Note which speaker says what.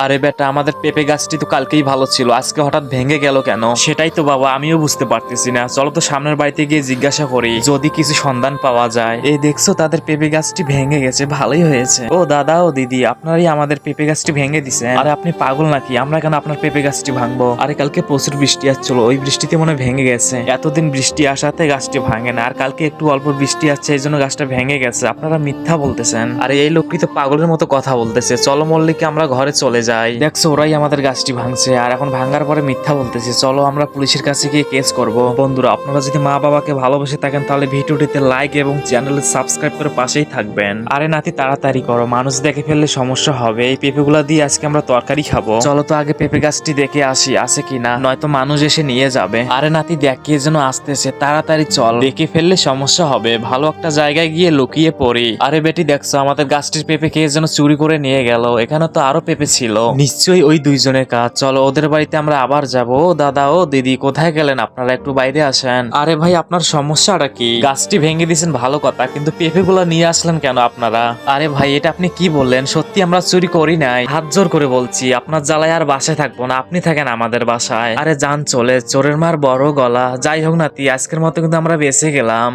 Speaker 1: আরে বেটা, আমাদের পেঁপে গাছটি তো কালকেই ভালো ছিল, আজকে হঠাৎ ভেঙে গেল কেন? সেটাই তো বাবা, আমিও বুঝতে পারতেছি না। চলো তো সামনের বাড়িতে গিয়ে জিজ্ঞাসা করি, যদি কিছু সন্ধান পাওয়া যায়। এই দেখছো, তাদের পেঁপে গাছটি ভেঙে গেছে, ভালোই হয়েছে। ও দাদা, ও দিদি, আপনারাই আমাদের পেঁপে গাছটি ভেঙে দিছেন? আরে আপনি পাগল নাকি? আমরা কেন আপনার পেঁপে গাছটি ভাঙবো? আরে কালকে প্রচুর বৃষ্টি আসছিল, ওই বৃষ্টিতে মনে হয় ভেঙে গেছে। এতদিন বৃষ্টি আসাতে গাছটি ভাঙে না, আর কালকে একটু অল্প বৃষ্টি আসছে, এই জন্য গাছটা ভেঙে গেছে। আপনারা মিথ্যা বলতেছেন। আরে এই লোকটি তো পাগলের মতো কথা বলতেছে। চলো মল্লিকে আমরা ঘরে চলে যাই। দেখছো, ওরাই আমাদের গাছটি ভাঙছে, আর এখন ভাঙার পরে মিথ্যা বলতেছে। চলো আমরা পুলিশের কাছে গিয়ে কেস করব। বন্ধুরা, আপনারা যদি মা বাবাকে ভালোবেসে থাকেন তাহলে ভিডিওটিতে লাইক এবং চ্যানেলে সাবস্ক্রাইব করে পাশেই থাকবেন। আরে নাতি, তাড়াতাড়ি করো, মানুষ দেখে ফেললে সমস্যা হবে। এই পেঁপেগুলা দিয়ে আজকে আমরা তরকারি খাবো। চলো তো আগে পেঁপে গাছটি দেখে আসি আছে কিনা, নয়তো মানুষ এসে নিয়ে যাবে। আরে নাতি দেখ, কে যেন আসতেছে, তাড়াতাড়ি চল, দেখে ফেললে সমস্যা হবে। ভালো একটা জায়গায় গিয়ে লুকিয়ে পড়ি। আরে বেটি, দেখছো আমাদের গাছটির পেঁপে কে যেন চুরি করে নিয়ে গেল। এখানে তো আরো পেঁপে ছিল, নিশ্চয়ই ওই দুইজনের কাজ। চলো ওদের বাড়িতে আমরা আবার যাবো। ও দাদা, ও দিদি, কোথায় গেলেন আপনারা? একটু বাইরে আসেন। আরে ভাই, আপনার সমস্যাটা কি? গাছটি ভেঙে দিয়েছেন ভালো কথা, কিন্তু পেঁপে গুলা নিয়ে আসলেন কেন আপনারা? আরে ভাই, এটা আপনি কি বললেন? সত্যি আমরা চুরি করি নাই, হাত জোর করে বলছি। আপনার জ্বালায় আর বাসায় থাকবো না, আপনি থাকেন আমাদের বাসায়। আরে যান চলে, চোরের মার বড় গলা। যাই হোক নাতি, আজকের মতো কিন্তু আমরা বেঁচে গেলাম।